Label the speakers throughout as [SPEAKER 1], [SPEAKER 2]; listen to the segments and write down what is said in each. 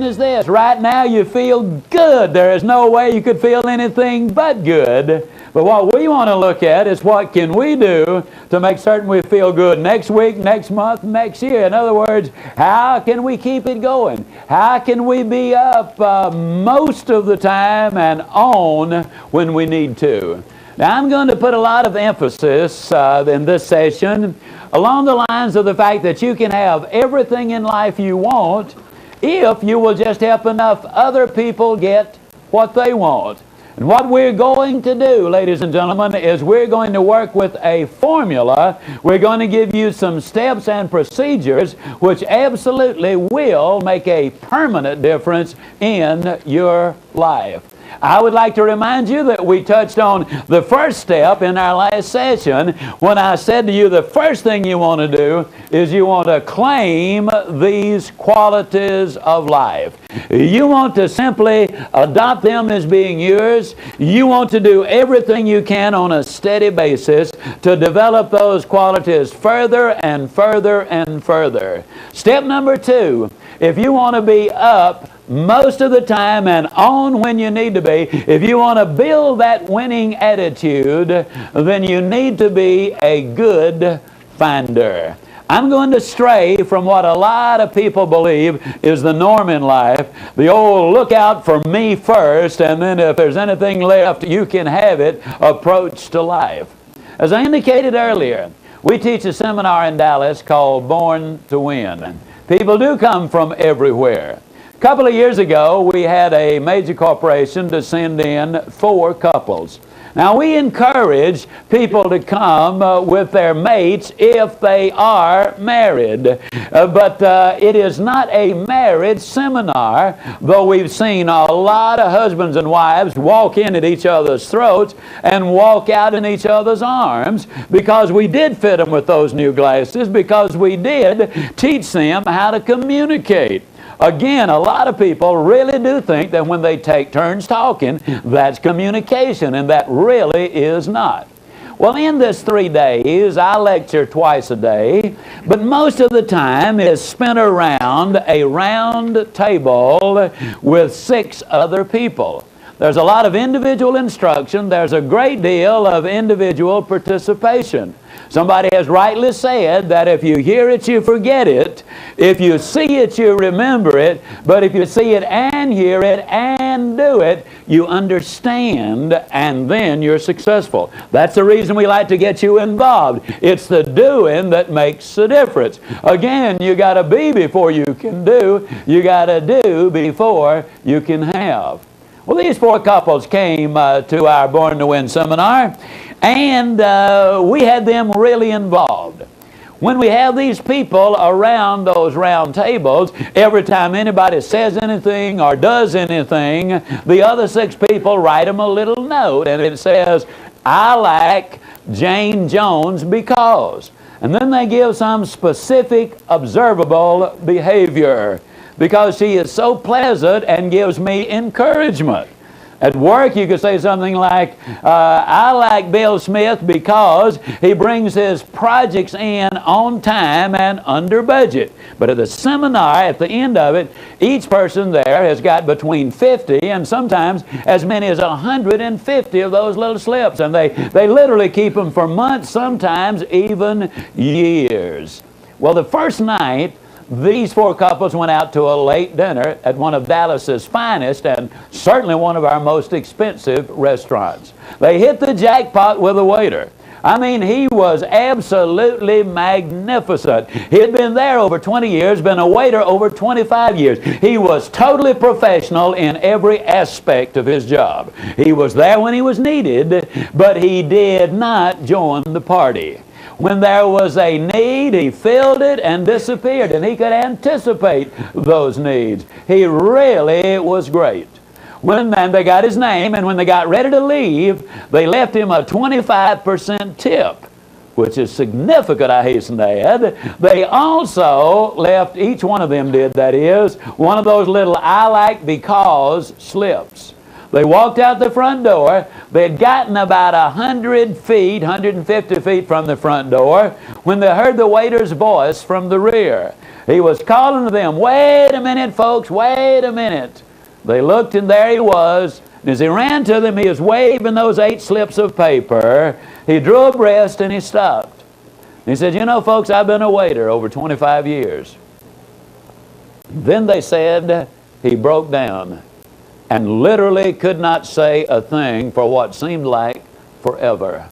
[SPEAKER 1] is this. Right now you feel good. There is no way you could feel anything but good. But what we want to look at is what can we do to make certain we feel good next week, next month, next year. In other words, how can we keep it going? How can we be up most of the time and on when we need to? Now, I'm going to put a lot of emphasis in this session along the lines of the fact that you can have everything in life you want if you will just help enough other people get what they want. And what we're going to do, ladies and gentlemen, is we're going to work with a formula. We're going to give you some steps and procedures which absolutely will make a permanent difference in your life. I would like to remind you that we touched on the first step in our last session when I said to you the first thing you want to do is you want to claim these qualities of life. You want to simply adopt them as being yours. You want to do everything you can on a steady basis to develop those qualities further and further and further. Step number 2, if you want to be up most of the time and on when you need to be, if you want to build that winning attitude, then you need to be a good finder. I'm going to stray from what a lot of people believe is the norm in life. The old look out for me first, and then if there's anything left, you can have it approach to life. As I indicated earlier, we teach a seminar in Dallas called Born to Win. People do come from everywhere. A couple of years ago, we had a major corporation to send in 4 couples. Now, we encourage people to come with their mates if they are married. But it is not a marriage seminar, though we've seen a lot of husbands and wives walk in at each other's throats and walk out in each other's arms because we did fit them with those new glasses, because we did teach them how to communicate. Again, a lot of people really do think that when they take turns talking, that's communication, and that really is not. Well, in this 3 days, I lecture twice a day, but most of the time is spent around a round table with 6 other people. There's a lot of individual instruction. There's a great deal of individual participation. Somebody has rightly said that if you hear it, you forget it. If you see it, you remember it. But if you see it and hear it and do it, you understand, and then you're successful. That's the reason we like to get you involved. It's the doing that makes the difference. Again, you got to be before you can do. You got to do before you can have. Well, these 4 couples came to our Born to Win seminar, and we had them really involved. When we have these people around those round tables, every time anybody says anything or does anything, the other 6 people write them a little note, and it says, "I like Jane Jones because." And then they give some specific observable behavior. Because she is so pleasant and gives me encouragement. At work, you could say something like, I like Bill Smith because he brings his projects in on time and under budget. But at the seminar, at the end of it, each person there has got between 50 and sometimes as many as 150 of those little slips. And they literally keep them for months, sometimes even years. Well, the first night, these 4 couples went out to a late dinner at one of Dallas's finest and certainly one of our most expensive restaurants. They hit the jackpot with a waiter. I mean, he was absolutely magnificent. He had been there over 20 years, been a waiter over 25 years. He was totally professional in every aspect of his job. He was there when he was needed, but he did not join the party. When there was a need, he filled it and disappeared, and he could anticipate those needs. He really was great. Then they got his name, and when they got ready to leave, they left him a 25% tip, which is significant, I hasten to add. They also left, each one of them did, that is, one of those little I like because slips. They walked out the front door. They had gotten about 100 feet, 150 feet from the front door when they heard the waiter's voice from the rear. He was calling to them, wait a minute, folks, wait a minute. They looked, and there he was. And as he ran to them, he was waving those 8 slips of paper. He drew a breath and he stopped. He said, you know, folks, I've been a waiter over 25 years. Then they said he broke down and literally could not say a thing for what seemed like forever.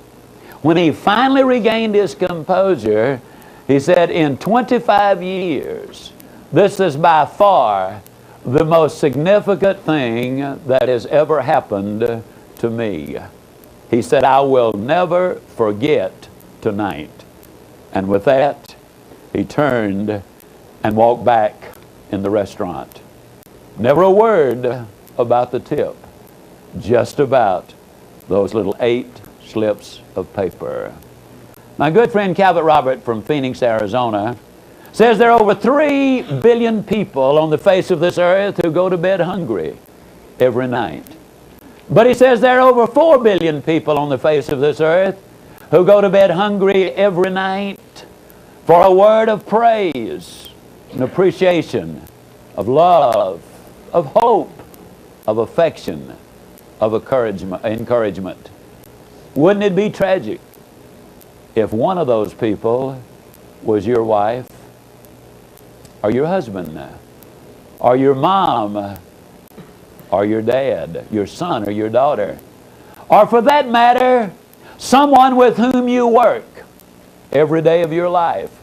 [SPEAKER 1] When he finally regained his composure, he said, in 25 years, this is by far the most significant thing that has ever happened to me. He said, I will never forget tonight. And with that, he turned and walked back in the restaurant. Never a word about the tip, just about those little 8 slips of paper. My good friend Calvert Robert from Phoenix, Arizona, says there are over 3 billion people on the face of this earth who go to bed hungry every night. But he says there are over 4 billion people on the face of this earth who go to bed hungry every night for a word of praise, an appreciation, of love, of hope, of affection, of encouragement. Wouldn't it be tragic if one of those people was your wife, or your husband, or your mom, or your dad, your son or your daughter, or for that matter, someone with whom you work every day of your life?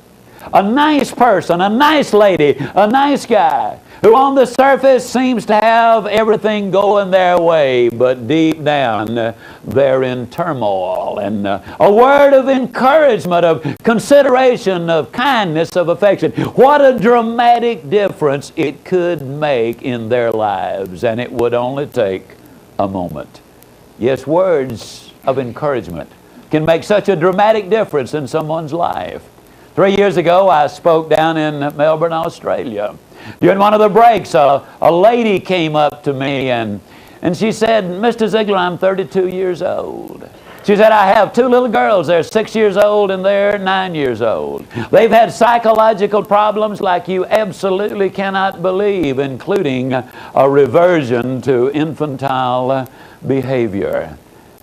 [SPEAKER 1] A nice person, a nice lady, a nice guy, who on the surface seems to have everything going their way, but deep down they're in turmoil. And a word of encouragement, of consideration, of kindness, of affection. What a dramatic difference it could make in their lives, and it would only take a moment. Yes, words of encouragement can make such a dramatic difference in someone's life. 3 years ago, I spoke down in Melbourne, Australia. During one of the breaks, a lady came up to me and she said, Mr. Ziglar, I'm 32 years old. She said, I have 2 little girls. They're 6 years old and they're 9 years old. They've had psychological problems like you absolutely cannot believe, including a reversion to infantile behavior.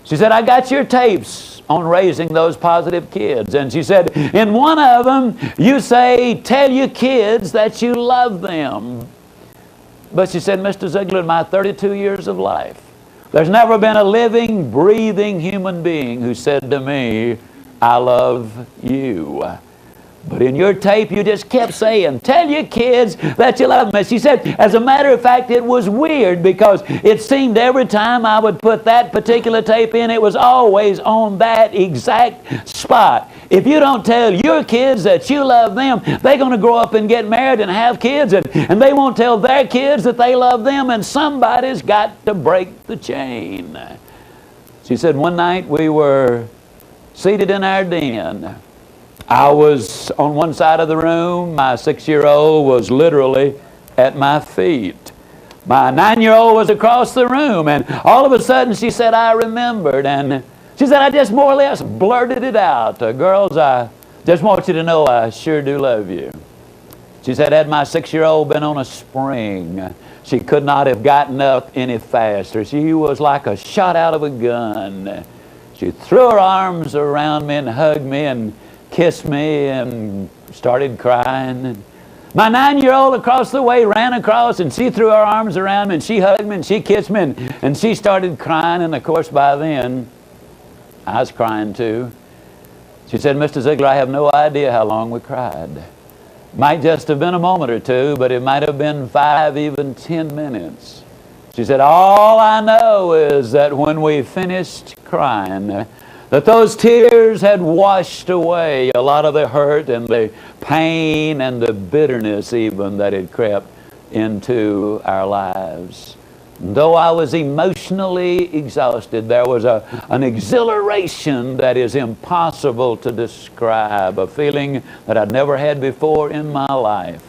[SPEAKER 1] She said, I got your tapes on raising those positive kids. And she said, in one of them, you say, tell your kids that you love them. But she said, Mr. Ziglar, in my 32 years of life, there's never been a living, breathing human being who said to me, I love you. But in your tape, you just kept saying, tell your kids that you love them. And she said, as a matter of fact, it was weird because it seemed every time I would put that particular tape in, it was always on that exact spot. If you don't tell your kids that you love them, they're going to grow up and get married and have kids, and they won't tell their kids that they love them, and somebody's got to break the chain. She said, one night we were seated in our den. I was on one side of the room. My 6-year-old was literally at my feet. My 9-year-old was across the room, and all of a sudden she said, I remembered. And she said, I just more or less blurted it out. Girls, I just want you to know I sure do love you. She said, had my 6-year-old been on a spring, she could not have gotten up any faster. She was like a shot out of a gun. She threw her arms around me and hugged me and kissed me and started crying. My 9-year-old across the way ran across, and she threw her arms around me and she hugged me and she kissed me and she started crying. And of course by then I was crying too. She said, Mr. Ziglar, I have no idea how long we cried. Might just have been a moment or two, but it might have been 5, even 10 minutes. She said, all I know is that when we finished crying, that those tears had washed away a lot of the hurt and the pain and the bitterness even that had crept into our lives. Though I was emotionally exhausted, there was an exhilaration that is impossible to describe, a feeling that I'd never had before in my life.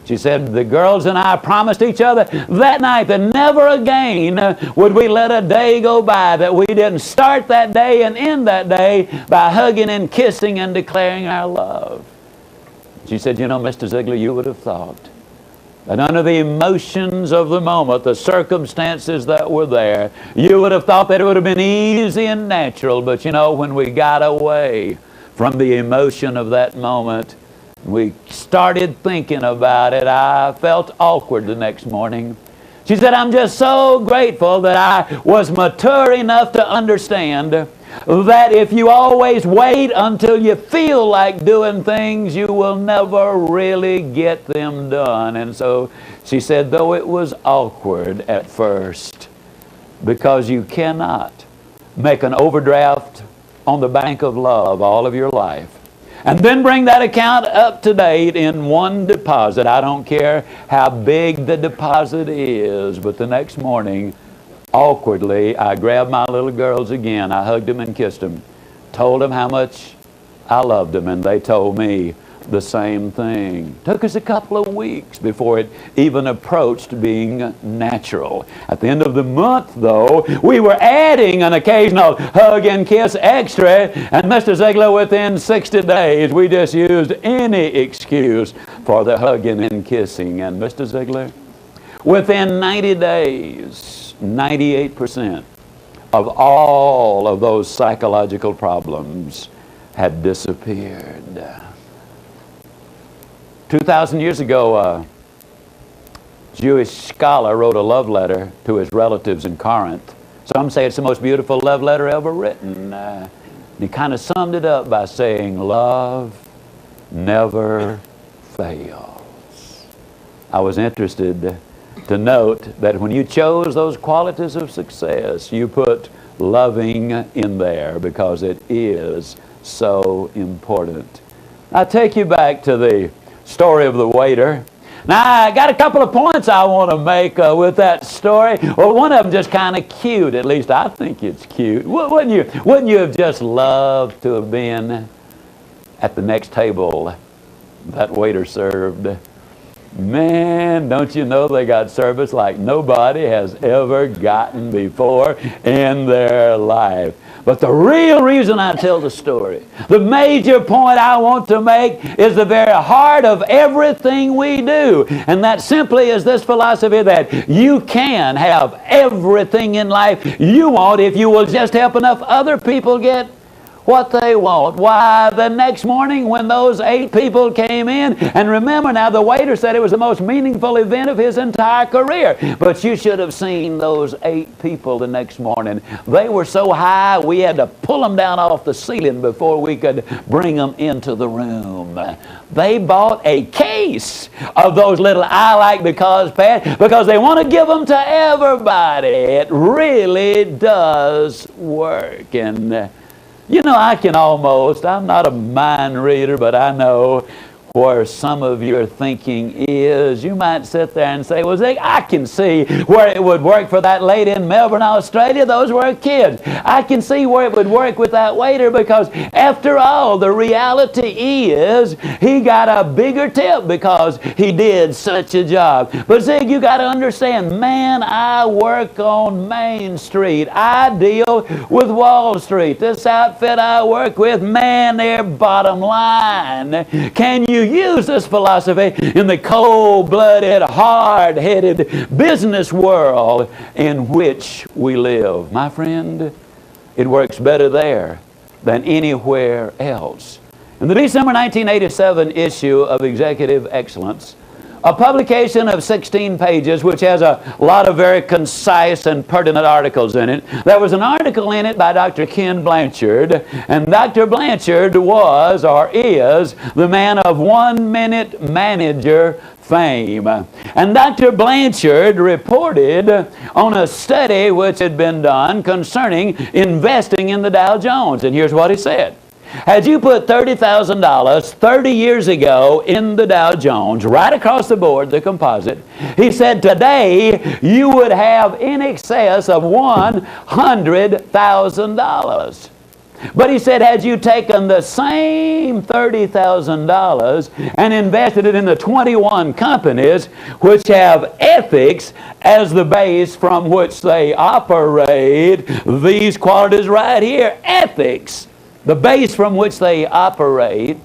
[SPEAKER 1] She said, the girls and I promised each other that night that never again would we let a day go by that we didn't start that day and end that day by hugging and kissing and declaring our love. She said, you know, Mr. Ziegler, you would have thought that under the emotions of the moment, the circumstances that were there, you would have thought that it would have been easy and natural. But you know, when we got away from the emotion of that moment, we started thinking about it, I felt awkward the next morning. She said, I'm just so grateful that I was mature enough to understand that if you always wait until you feel like doing things, you will never really get them done. And so she said, though it was awkward at first, because you cannot make an overdraft on the bank of love all of your life and then bring that account up to date in one deposit. I don't care how big the deposit is, but the next morning, awkwardly, I grabbed my little girls again. I hugged them and kissed them, told them how much I loved them, and they told me the same thing. Took us a couple of weeks before it even approached being natural. At the end of the month, though, we were adding an occasional hug and kiss extra, and Mr. Ziegler, within 60 days, we just used any excuse for the hugging and kissing. And Mr. Ziegler, within 90 days, 98% of all of those psychological problems had disappeared. 2,000 years ago, a Jewish scholar wrote a love letter to his relatives in Corinth. Some say it's the most beautiful love letter ever written. He kind of summed it up by saying, love never fails. I was interested to note that when you chose those qualities of success, you put loving in there because it is so important. I'll take you back to the story of the waiter. Now, I got a couple of points I want to make with that story. Well, one of them just kind of cute. At least I think it's cute. Wouldn't you have just loved to have been at the next table that waiter served? Man, don't you know they got service like nobody has ever gotten before in their life. But the real reason I tell the story, the major point I want to make, is the very heart of everything we do. And that simply is this philosophy that you can have everything in life you want if you will just help enough other people get what they want. Why, the next morning when those 8 people came in, and remember now, the waiter said it was the most meaningful event of his entire career. But you should have seen those 8 people the next morning. They were so high, we had to pull them down off the ceiling before we could bring them into the room. They bought a case of those little I like because pads because they want to give them to everybody. It really does work. And you know, I'm not a mind reader, but I know where some of your thinking is. You might sit there and say, well, Zig, I can see where it would work for that lady in Melbourne, Australia. Those were kids. I can see where it would work with that waiter because, after all, the reality is he got a bigger tip because he did such a job. But, Zig, you got to understand, man, I work on Main Street. I deal with Wall Street. This outfit I work with, man, they're bottom line. Can you use this philosophy in the cold-blooded, hard-headed business world in which we live? My friend, it works better there than anywhere else. In the December 1987 issue of Executive Excellence, a publication of 16 pages which has a lot of very concise and pertinent articles in it. There was an article in it by Dr. Ken Blanchard, and Dr. Blanchard was, or is, the man of 1-minute manager fame. And Dr. Blanchard reported on a study which had been done concerning investing in the Dow Jones. And here's what he said. Had you put $30,000 30 years ago in the Dow Jones, right across the board, the composite, he said today you would have in excess of $100,000. But he said, had you taken the same $30,000 and invested it in the 21 companies which have ethics as the base from which they operate, these qualities right here, ethics, the base from which they operate,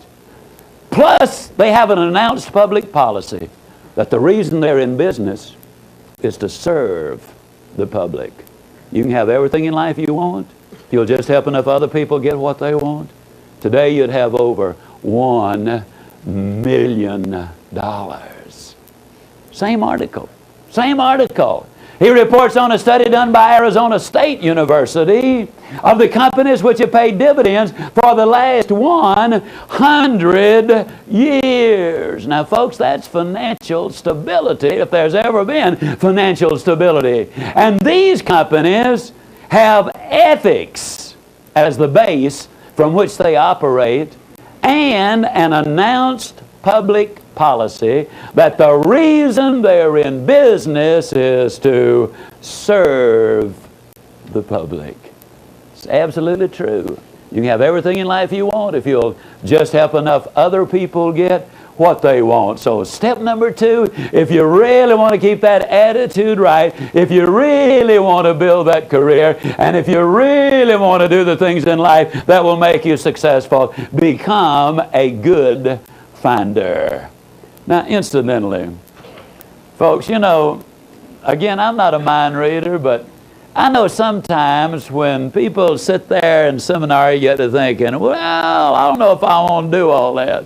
[SPEAKER 1] Plus, they have an announced public policy that the reason they're in business is to serve the public. You can have everything in life you want if you'll just help enough other people get what they want. Today you'd have over $1 million. Same article. Same article. He reports on a study done by Arizona State University of the companies which have paid dividends for the last 100 years. Now, folks, that's financial stability, if there's ever been financial stability. And these companies have ethics as the base from which they operate, and an announced public policy that the reason they're in business is to serve the public. It's absolutely true. You can have everything in life you want if you'll just help enough other people get what they want. So step number 2, if you really want to keep that attitude right, if you really want to build that career, and if you really want to do the things in life that will make you successful, become a good finder. Now, incidentally, folks, you know, again, I'm not a mind reader, but I know sometimes when people sit there in seminary, you get to thinking, well, I don't know if I want to do all that.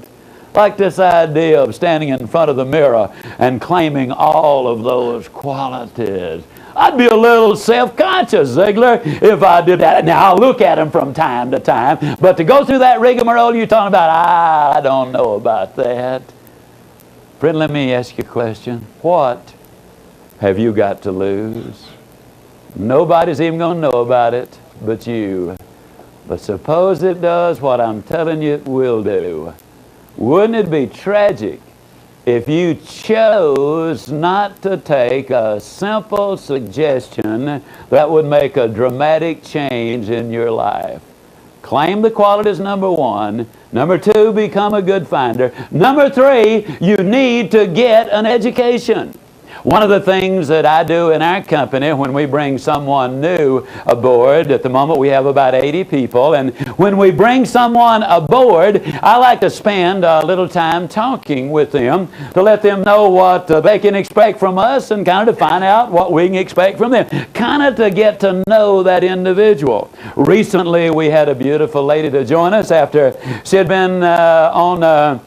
[SPEAKER 1] Like this idea of standing in front of the mirror and claiming all of those qualities. I'd be a little self-conscious, Ziegler, if I did that. Now, I'll look at them from time to time, but to go through that rigmarole you're talking about, I don't know about that. Friend, let me ask you a question. What have you got to lose? Nobody's even going to know about it but you. But suppose it does what I'm telling you it will do. Wouldn't it be tragic if you chose not to take a simple suggestion that would make a dramatic change in your life? Claim the qualities, number 1. Number 2, become a good finder. Number 3, you need to get an education. One of the things that I do in our company when we bring someone new aboard, at the moment we have about 80 people, and when we bring someone aboard, I like to spend a little time talking with them to let them know what they can expect from us and kind of to find out what we can expect from them. Kind of to get to know that individual. Recently we had a beautiful lady to join us after she had been on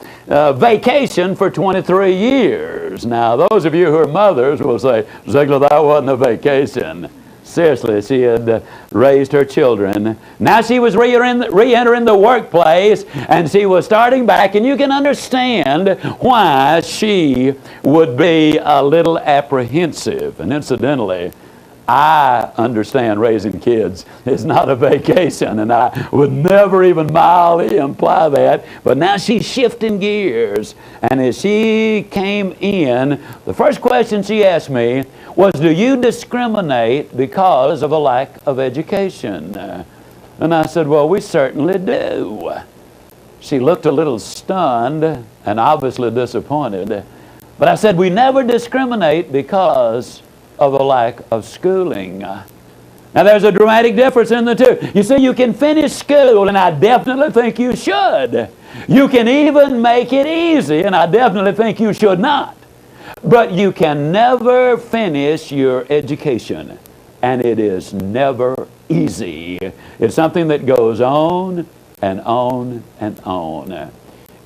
[SPEAKER 1] vacation for 23 years. Now, those of you who are mothers will say, Ziegler, that wasn't a vacation. Seriously, she had raised her children. Now she was re-entering the workplace, and she was starting back, and you can understand why she would be a little apprehensive. And incidentally, I understand raising kids is not a vacation, and I would never even mildly imply that. But now she's shifting gears. And as she came in, the first question she asked me was, do you discriminate because of a lack of education? And I said, well, we certainly do. She looked a little stunned and obviously disappointed. But I said, we never discriminate because of a lack of schooling. Now, there's a dramatic difference in the two. You see, you can finish school, and I definitely think you should. You can even make it easy, and I definitely think you should not. But you can never finish your education, and it is never easy. It's something that goes on and on and on.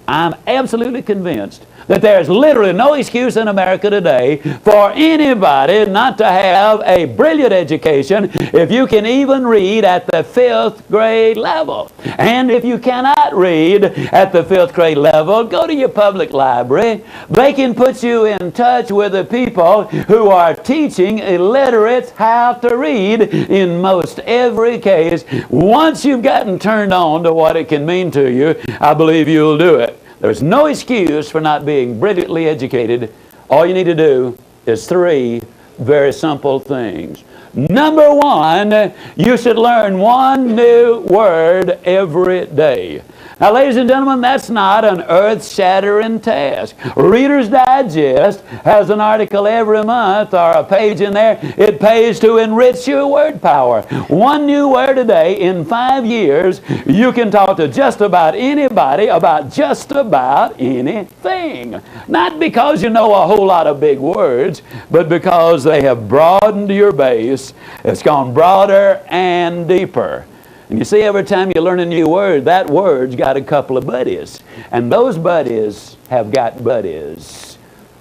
[SPEAKER 1] I'm absolutely convinced that there's literally no excuse in America today for anybody not to have a brilliant education if you can even read at the 5th grade level. And if you cannot read at the 5th grade level, go to your public library. They can put you in touch with the people who are teaching illiterates how to read in most every case. Once you've gotten turned on to what it can mean to you, I believe you'll do it. There's no excuse for not being brilliantly educated. All you need to do is 3 very simple things. Number one, you should learn one new word every day. Now, ladies and gentlemen, that's not an earth-shattering task. Reader's Digest has an article every month, or a page in there. It pays to enrich your word power. One new word a day. In 5 years, you can talk to just about anybody about just about anything. Not because you know a whole lot of big words, but because they have broadened your base. It's gone broader and deeper. And you see, every time you learn a new word, that word's got a couple of buddies. And those buddies have got buddies.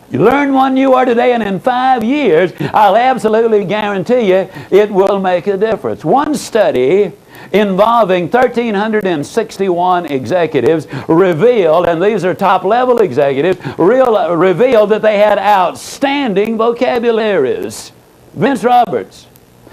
[SPEAKER 1] You learn one new word today, and in 5 years, I'll absolutely guarantee you it will make a difference. One study involving 1,361 executives revealed, and these are top-level executives, revealed that they had outstanding vocabularies. Vince Roberts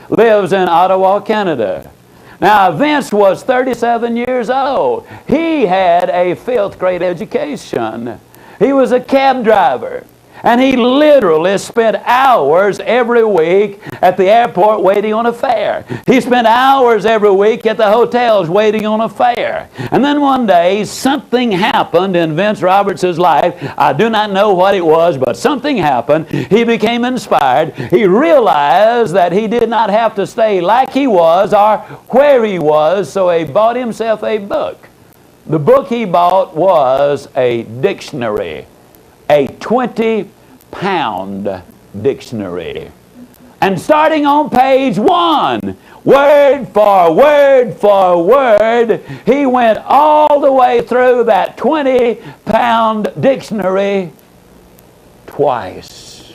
[SPEAKER 1] lives in Ottawa, Canada. Now, Vince was 37 years old. He had a 5th grade education. He was a cab driver. And he literally spent hours every week at the airport waiting on a fare. He spent hours every week at the hotels waiting on a fare. And then one day, something happened in Vince Roberts' life. I do not know what it was, but something happened. He became inspired. He realized that he did not have to stay like he was or where he was, so he bought himself a book. The book he bought was a dictionary. A 20-pound dictionary. And starting on page 1, word for word for word, he went all the way through that 20-pound dictionary twice.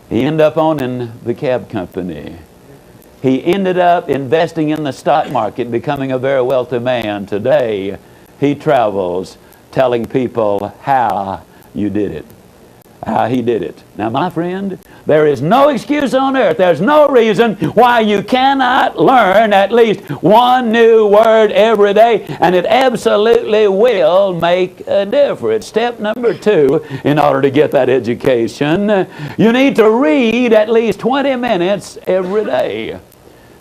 [SPEAKER 1] He ended up owning the cab company. He ended up investing in the stock market, becoming a very wealthy man. Today, he travels telling people how you did it. How he did it. Now, my friend, there is no excuse on earth. There's no reason why you cannot learn at least one new word every day, and it absolutely will make a difference. Step number 2, in order to get that education, you need to read at least 20 minutes every day.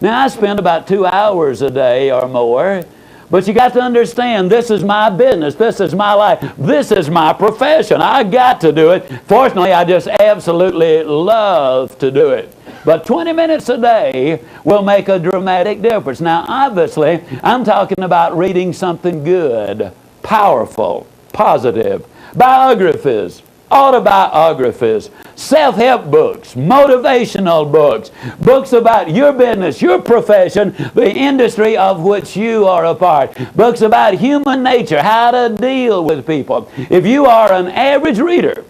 [SPEAKER 1] Now, I spend about 2 hours a day or more. But you got to understand, this is my business, this is my life, this is my profession. I got to do it. Fortunately, I just absolutely love to do it. But 20 minutes a day will make a dramatic difference. Now, obviously, I'm talking about reading something good, powerful, positive, biographies, autobiographies, self-help books, motivational books, books about your business, your profession, the industry of which you are a part, books about human nature, how to deal with people. If you are an average reader,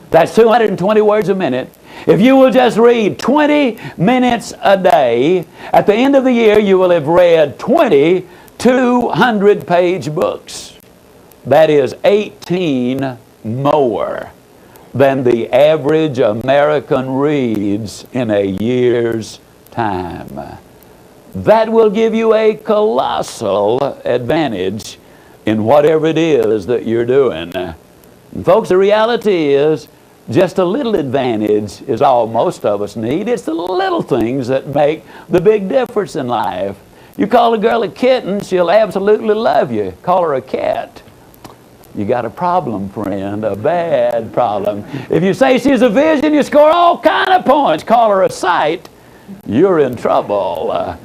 [SPEAKER 1] that's 220 words a minute. If you will just read 20 minutes a day, at the end of the year you will have read 20 200-page books. That is 18 more than the average American reads in a year's time. That will give you a colossal advantage in whatever it is that you're doing. And folks, the reality is just a little advantage is all most of us need. It's the little things that make the big difference in life. You call a girl a kitten, she'll absolutely love you. Call her a cat, you got a problem, friend, a bad problem. If you say she's a vision, you score all kind of points. Call her a sight, you're in trouble.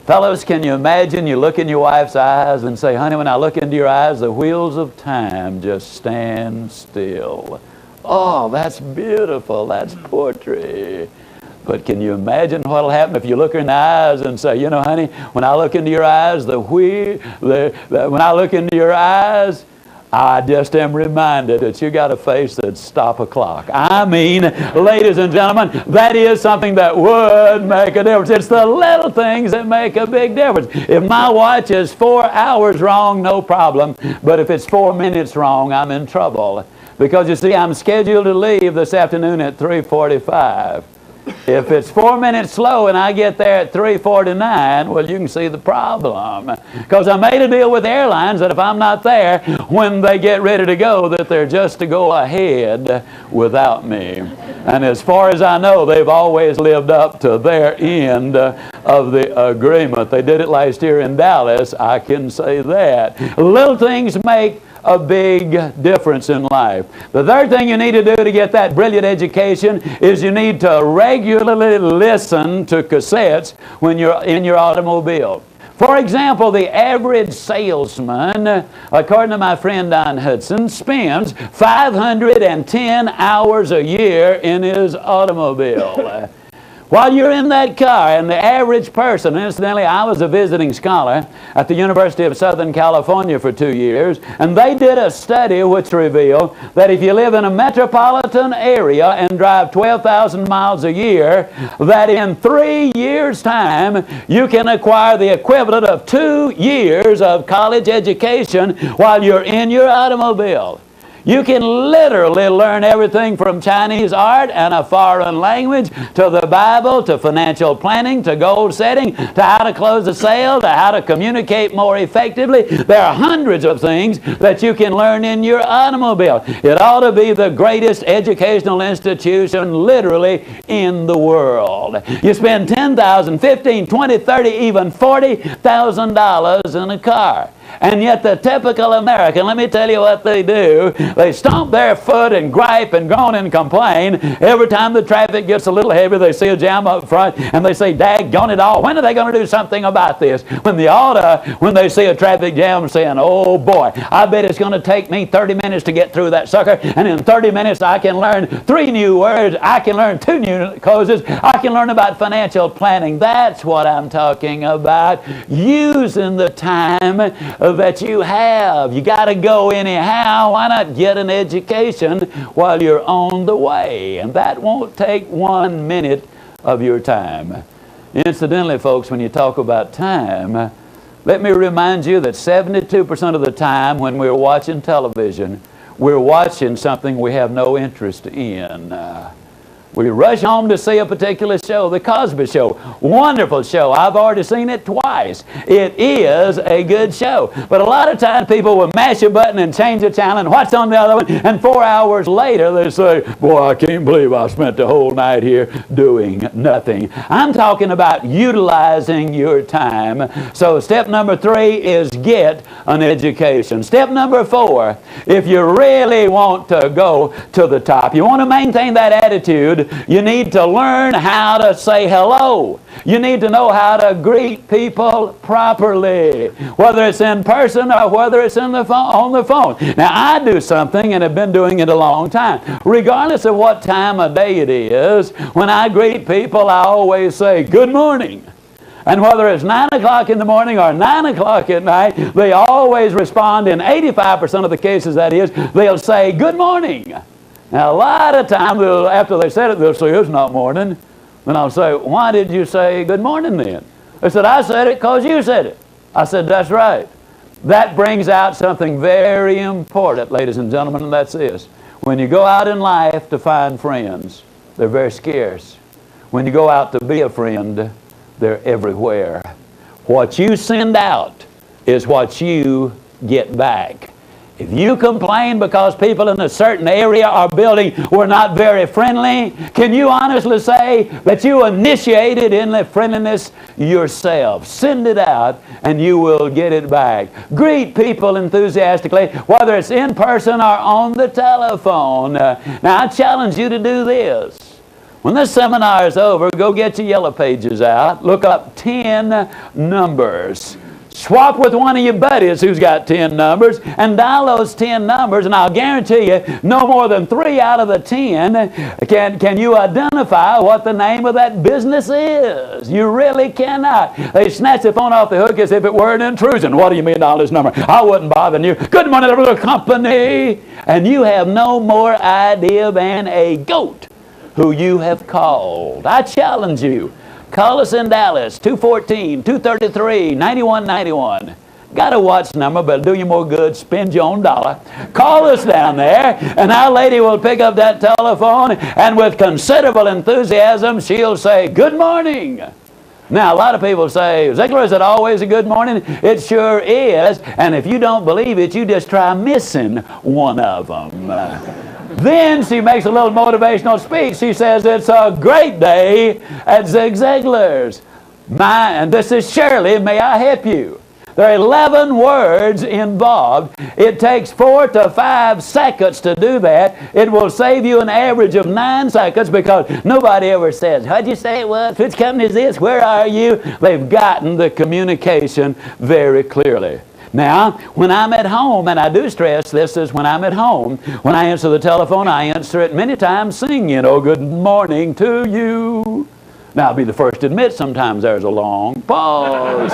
[SPEAKER 1] Fellows, can you imagine you look in your wife's eyes and say, honey, when I look into your eyes, the wheels of time just stand still. Oh, that's beautiful. That's poetry. But can you imagine what will happen if you look her in the eyes and say, you know, honey, when I look into your eyes, when I look into your eyes, I just am reminded that you got a face that'd stop a clock. I mean, ladies and gentlemen, that is something that would make a difference. It's the little things that make a big difference. If my watch is 4 hours wrong, no problem. But if it's 4 minutes wrong, I'm in trouble. Because you see, I'm scheduled to leave this afternoon at 3:45. If it's 4 minutes slow and I get there at 3:49, well, you can see the problem. Because I made a deal with airlines that if I'm not there when they get ready to go, that they're just to go ahead without me. And as far as I know, they've always lived up to their end of the agreement. They did it last year in Dallas, I can say that. Little things make a big difference in life. The third thing you need to do to get that brilliant education is you need to regularly listen to cassettes when you're in your automobile. For example, the average salesman, according to my friend Don Hudson, spends 510 hours a year in his automobile. While you're in that car, and the average person, incidentally, I was a visiting scholar at the University of Southern California for 2 years, and they did a study which revealed that if you live in a metropolitan area and drive 12,000 miles a year, that in 3 years' time, you can acquire the equivalent of 2 years of college education while you're in your automobile. You can literally learn everything from Chinese art and a foreign language to the Bible to financial planning to goal setting to how to close a sale to how to communicate more effectively. There are hundreds of things that you can learn in your automobile. It ought to be the greatest educational institution literally in the world. You spend $10,000, $15,000, $20,000, $30,000, even $40,000 in a car. And yet the typical American, let me tell you what they do. They stomp their foot and gripe and groan and complain. Every time the traffic gets a little heavy, they see a jam up front and they say, daggone it all, when are they going to do something about this? When they see a traffic jam, saying, oh boy, I bet it's going to take me 30 minutes to get through that sucker, and in 30 minutes I can learn 3 new words, I can learn 2 new closes, I can learn about financial planning. That's what I'm talking about. Using the time that you have. You got to go anyhow. Why not get an education while you're on the way? And that won't take 1 minute of your time. Incidentally, folks, when you talk about time, let me remind you that 72% of the time when we're watching television, we're watching something we have no interest in. We rush home to see a particular show, The Cosby Show. Wonderful show. I've already seen it twice. It is a good show. But a lot of times people will mash a button and change the channel and watch on the other one, and 4 hours later they say, boy, I can't believe I spent the whole night here doing nothing. I'm talking about utilizing your time. So step number 3 is get an education. Step number 4, if you really want to go to the top, you want to maintain that attitude, you need to learn how to say hello. You need to know how to greet people properly, whether it's in person or whether it's on the phone. Now, I do something, and have been doing it a long time. Regardless of what time of day it is, when I greet people, I always say, good morning. And whether it's 9 o'clock in the morning or 9 o'clock at night, they always respond, in 85% of the cases that is, they'll say, good morning. Now, a lot of times, after they said it, they'll say, it's not morning. Then I'll say, why did you say good morning then? They said, I said it because you said it. I said, that's right. That brings out something very important, ladies and gentlemen, and that's this. When you go out in life to find friends, they're very scarce. When you go out to be a friend, they're everywhere. What you send out is what you get back. If you complain because people in a certain area or building were not very friendly, can you honestly say that you initiated in the friendliness yourself? Send it out and you will get it back. Greet people enthusiastically, whether it's in person or on the telephone. Now, I challenge you to do this. When this seminar is over, go get your yellow pages out. Look up 10 numbers. Swap with one of your buddies who's got 10 numbers and dial those 10 numbers, and I'll guarantee you no more than 3 out of the 10 can you identify what the name of that business is. You really cannot. They snatch the phone off the hook as if it were an intrusion. What do you mean on this number? I wouldn't bother you. Good morning, little company. And you have no more idea than a goat who you have called. I challenge you. Call us in Dallas, 214-233-9191. Got a watch number, but it'll do you more good. Spend your own dollar. Call us down there, and our lady will pick up that telephone, and with considerable enthusiasm, she'll say, "Good morning." Now, a lot of people say, "Ziglar, is it always a good morning?" It sure is. And if you don't believe it, you just try missing one of them. Then she makes a little motivational speech. She says, "It's a great day at ZIG ZIGLAR's. And this is Shirley. May I help you?" There are 11 words involved. It takes 4 to 5 seconds to do that. It will save you an average of 9 seconds because nobody ever says, "How'd you say it was? Which company is this? Where are you?" They've gotten the communication very clearly. Now, when I'm at home, and I do stress this is when I'm at home, when I answer the telephone, I answer it many times singing, "Good morning to you." Now, I'll be the first to admit sometimes there's a long pause.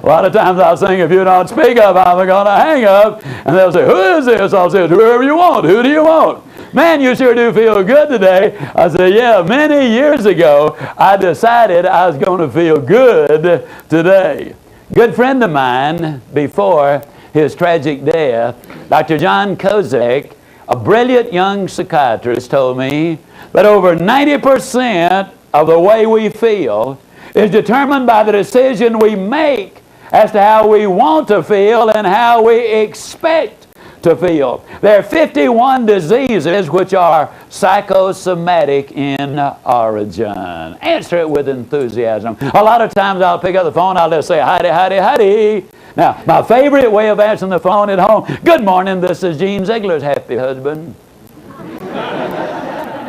[SPEAKER 1] A lot of times I'll sing, "If you don't speak up, I'm going to hang up." And they'll say, "Who is this?" I'll say, "Whoever you want. Who do you want?" "Man, you sure do feel good today." I say, "Yeah, many years ago, I decided I was going to feel good today." Good friend of mine, before his tragic death, Dr. John Kozak, a brilliant young psychiatrist, told me that over 90% of the way we feel is determined by the decision we make as to how we want to feel and how we expect to feel. There are 51 diseases which are psychosomatic in origin. Answer it with enthusiasm. A lot of times I'll pick up the phone, I'll just say, "Howdy, howdy, howdy." Now, my favorite way of answering the phone at home, "Good morning, this is Gene Ziegler's happy husband."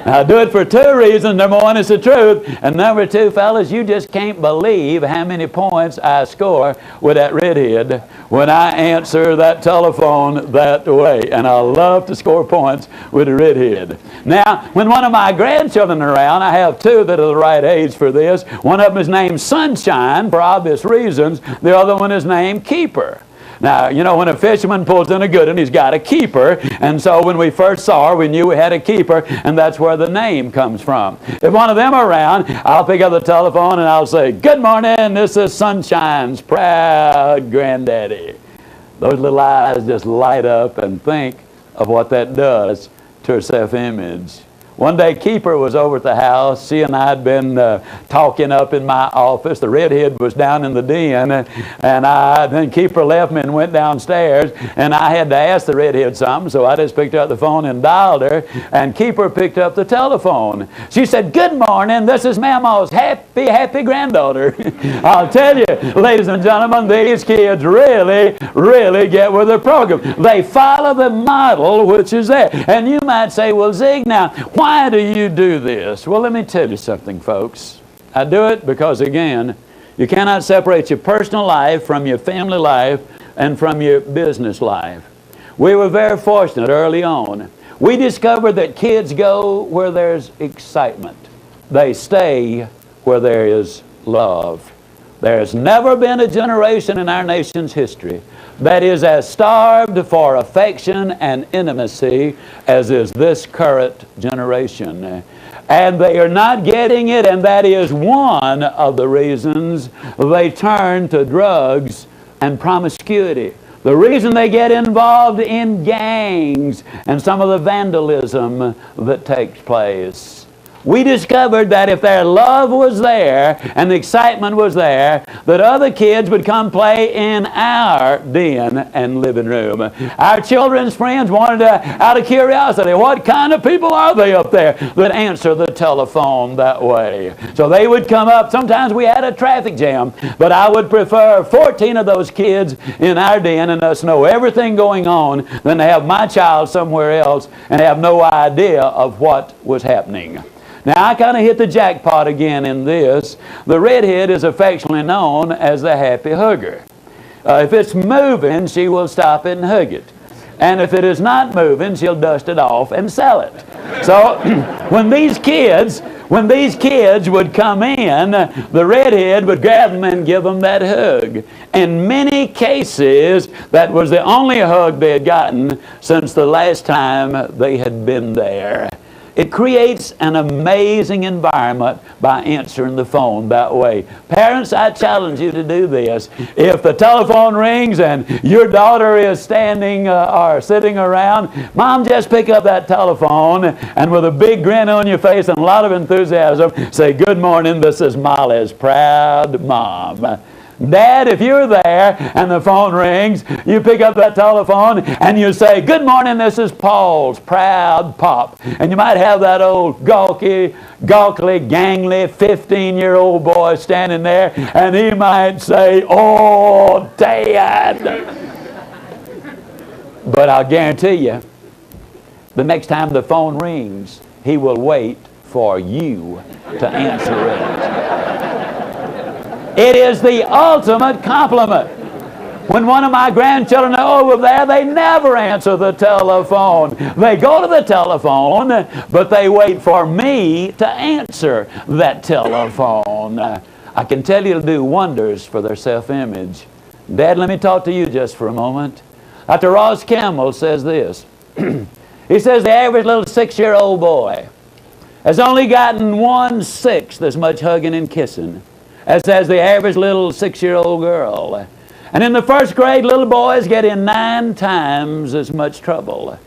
[SPEAKER 1] I do it for 2 reasons. Number 1, it's the truth. And number 2, fellas, you just can't believe how many points I score with that redhead when I answer that telephone that way. And I love to score points with a redhead. Now, when one of my grandchildren are around, I have 2 that are the right age for this. One of them is named Sunshine for obvious reasons. The other one is named Keeper. Now, when a fisherman pulls in a good one, he's got a keeper. And so when we first saw her, we knew we had a keeper, and that's where the name comes from. If one of them are around, I'll pick up the telephone and I'll say, "Good morning, this is Sunshine's proud granddaddy." Those little eyes just light up and think of what that does to her self-image. One day, Keeper was over at the house. She and I had been talking up in my office. The redhead was down in the den, and then Keeper left me and went downstairs, and I had to ask the redhead something, so I just picked up the phone and dialed her, and Keeper picked up the telephone. She said, "Good morning, this is Mama's happy, happy granddaughter." I'll tell you, ladies and gentlemen, these kids really, really get with the program. They follow the model which is there. And you might say, "Well, Zig, now, why do you do this?" Well, let me tell you something, folks. I do it because, again, you cannot separate your personal life from your family life and from your business life. We were very fortunate early on. We discovered that kids go where there's excitement. They stay where there is love. There has never been a generation in our nation's history that is as starved for affection and intimacy as is this current generation. And they are not getting it, and that is one of the reasons they turn to drugs and promiscuity. The reason they get involved in gangs and some of the vandalism that takes place. We discovered that if their love was there and the excitement was there, that other kids would come play in our den and living room. Our children's friends wanted to, out of curiosity, what kind of people are they up there that answer the telephone that way? So they would come up. Sometimes we had a traffic jam, but I would prefer 14 of those kids in our den and us know everything going on than to have my child somewhere else and have no idea of what was happening. Now, I kind of hit the jackpot again in this. The redhead is affectionately known as the happy hugger. If it's moving, she will stop it and hug it. And if it is not moving, she'll dust it off and sell it. So when these kids would come in, the redhead would grab them and give them that hug. In many cases, that was the only hug they had gotten since the last time they had been there. It creates an amazing environment by answering the phone that way. Parents, I challenge you to do this. If the telephone rings and your daughter is standing or sitting around, Mom, just pick up that telephone and with a big grin on your face and a lot of enthusiasm, say, "Good morning, this is Molly's proud mom." Dad, if you're there and the phone rings, you pick up that telephone and you say, "Good morning, this is Paul's proud pop." And you might have that old gawky, gangly 15-year-old boy standing there, and he might say, "Oh, Dad." But I'll guarantee you, the next time the phone rings, he will wait for you to answer it. It is the ultimate compliment. When one of my grandchildren are over there, they never answer the telephone. They go to the telephone, but they wait for me to answer that telephone. I can tell you it'll do wonders for their self-image. Dad, let me talk to you just for a moment. Dr. Ross Campbell says this. He says the average little 6-year-old boy has only gotten 1/6 as much hugging and kissing as has the average little 6-year-old girl. And in the first grade, little boys get in 9 times as much trouble,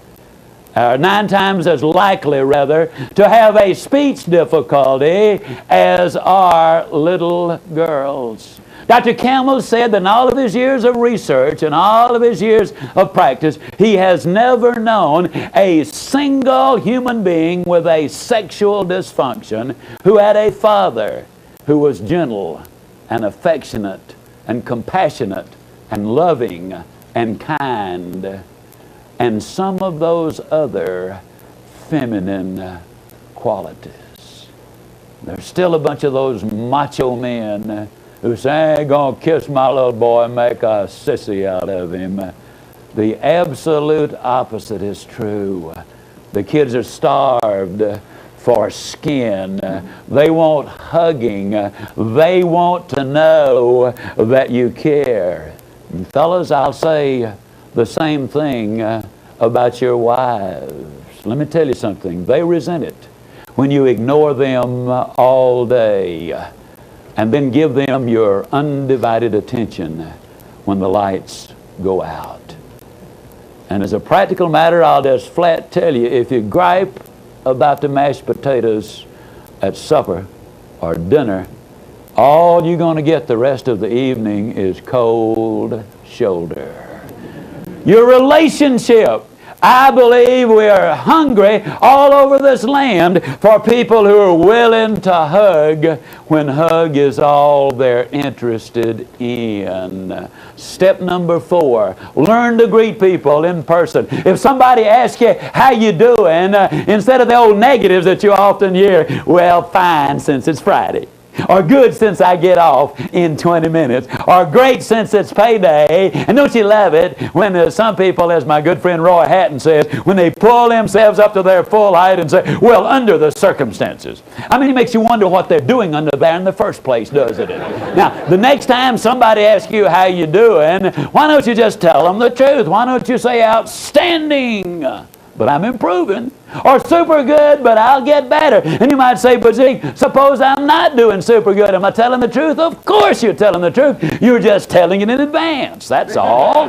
[SPEAKER 1] or 9 times as likely, rather, to have a speech difficulty as are little girls. Dr. Campbell said that in all of his years of research and all of his years of practice, he has never known a single human being with a sexual dysfunction who had a father who was gentle and affectionate and compassionate and loving and kind, and some of those other feminine qualities. There's still a bunch of those macho men who say, "I ain't gonna kiss my little boy and make a sissy out of him." The absolute opposite is true. The kids are starved for skin. They want hugging. They want to know that you care. And fellas, I'll say the same thing about your wives. Let me tell you something. They resent it when you ignore them all day and then give them your undivided attention when the lights go out. And as a practical matter, I'll just flat tell you, if you gripe about the mashed potatoes at supper or dinner, all you're going to get the rest of the evening is cold shoulder. Your relationship. I believe we are hungry all over this land for people who are willing to hug when hug is all they're interested in. Step number 4, learn to greet people in person. If somebody asks you, "How you doing?" Instead of the old negatives that you often hear, "Well, fine since it's Friday," or "Good since I get off in 20 minutes," or "Great since it's payday." And don't you love it when some people, as my good friend Roy Hatton says, when they pull themselves up to their full height and say, "Well, under the circumstances." I mean, it makes you wonder what they're doing under there in the first place, doesn't it? Now, the next time somebody asks you, "How you doing?" why don't you just tell them the truth? Why don't you say, "Outstanding, but I'm improving," or "Super good, but I'll get better"? And you might say, "But Zig, suppose I'm not doing super good. Am I telling the truth?" Of course you're telling the truth. You're just telling it in advance. That's all.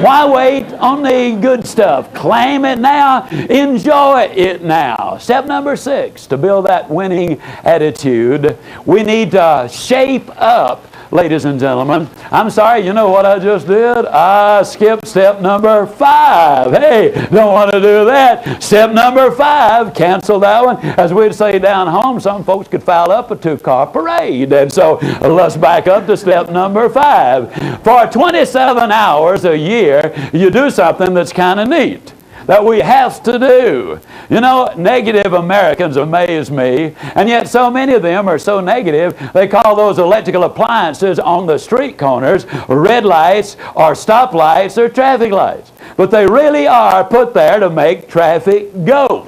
[SPEAKER 1] Why wait on the good stuff? Claim it now. Enjoy it now. Step number 6, to build that winning attitude, we need to shape up. Ladies and gentlemen, I'm sorry, you know what I just did? I skipped step number 5. Hey, don't want to do that. Step number 5, cancel that one. As we'd say down home, some folks could foul up a 2-car parade. And so let's back up to step number 5. For 27 hours a year, you do something that's kind of neat, that we have to do. You know, negative Americans amaze me, and yet so many of them are so negative, they call those electrical appliances on the street corners red lights or stoplights or traffic lights. But they really are put there to make traffic go.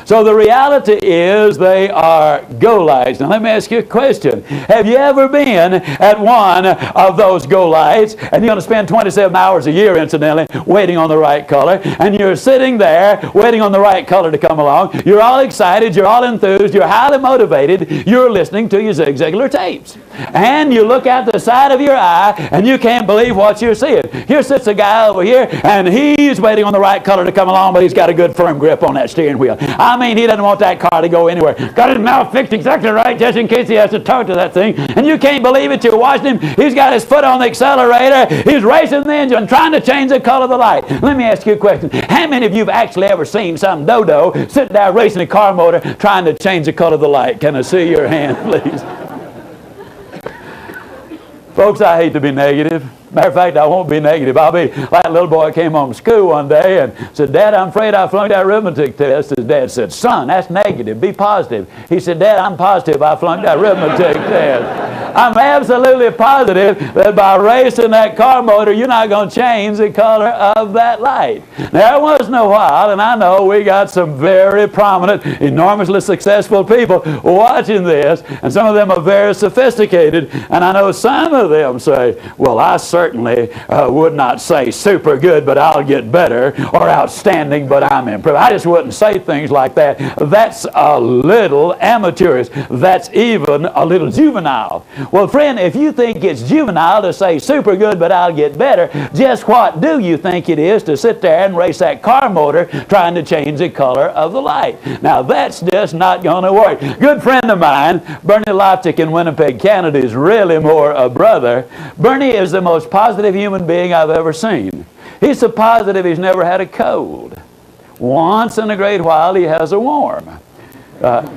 [SPEAKER 1] So the reality is they are go lights. Now let me ask you a question. Have you ever been at one of those go lights, and you're going to spend 27 hours a year, incidentally, waiting on the right color, and you're sitting there waiting on the right color to come along. You're all excited, you're all enthused, you're highly motivated, you're listening to your ZIG ZIGLAR tapes. And you look out the side of your eye, and you can't believe what you're seeing. Here sits a guy over here, and he's waiting on the right color to come along, but he's got a good firm grip on that steering wheel. I mean, he doesn't want that car to go anywhere. Got his mouth fixed exactly right just in case he has to talk to that thing. And you can't believe it. You're watching him. He's got his foot on the accelerator. He's racing the engine, trying to change the color of the light. Let me ask you a question. How many of you have actually ever seen some dodo sitting there racing a car motor trying to change the color of the light? Can I see your hand, please? Folks, I hate to be negative. Matter of fact, I won't be negative. I'll be like a little boy came home from school one day and said, Dad, I'm afraid I flunked that arithmetic test. His dad said, son, that's negative. Be positive. He said, Dad, I'm positive I flunked that arithmetic test. I'm absolutely positive that by racing that car motor, you're not going to change the color of that light. Now, every once in a while, and I know we got some very prominent, enormously successful people watching this, and some of them are very sophisticated, and I know some of them say, well, I certainly would not say super good, but I'll get better, or outstanding, but I'm improved. I just wouldn't say things like that. That's a little amateurish. That's even a little juvenile. Well, friend, if you think it's juvenile to say super good, but I'll get better, just what do you think it is to sit there and race that car motor trying to change the color of the light? Now, that's just not going to work. Good friend of mine, Bernie Loftic in Winnipeg, Canada, is really more a brother. Bernie is the most positive human being I've ever seen. He's so positive he's never had a cold. Once in a great while he has a warm.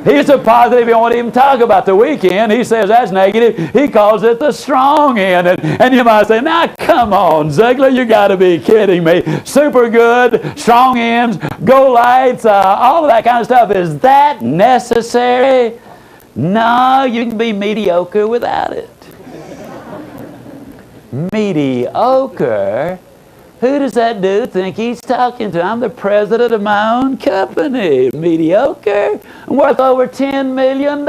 [SPEAKER 1] He's so positive he won't even talk about the weekend. He says that's negative. He calls it the strong end. And you might say, now come on, Ziegler, you got to be kidding me. Super good, strong ends, go lights, all of that kind of stuff. Is that necessary? No, you can be mediocre without it. Mediocre? Who does that dude think he's talking to? I'm the president of my own company. Mediocre? I'm worth over $10 million.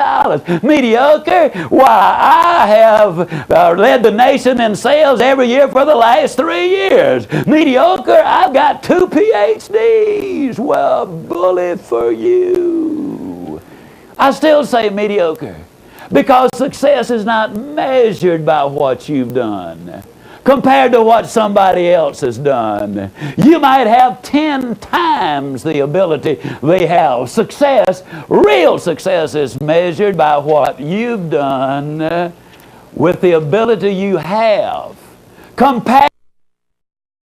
[SPEAKER 1] Mediocre? Why, I have led the nation in sales every year for the last 3 years. Mediocre? I've got 2 PhDs. Well, bully for you. I still say mediocre, because success is not measured by what you've done compared to what somebody else has done. You might have 10 times the ability they have. Success, real success, is measured by what you've done with the ability you have. Compared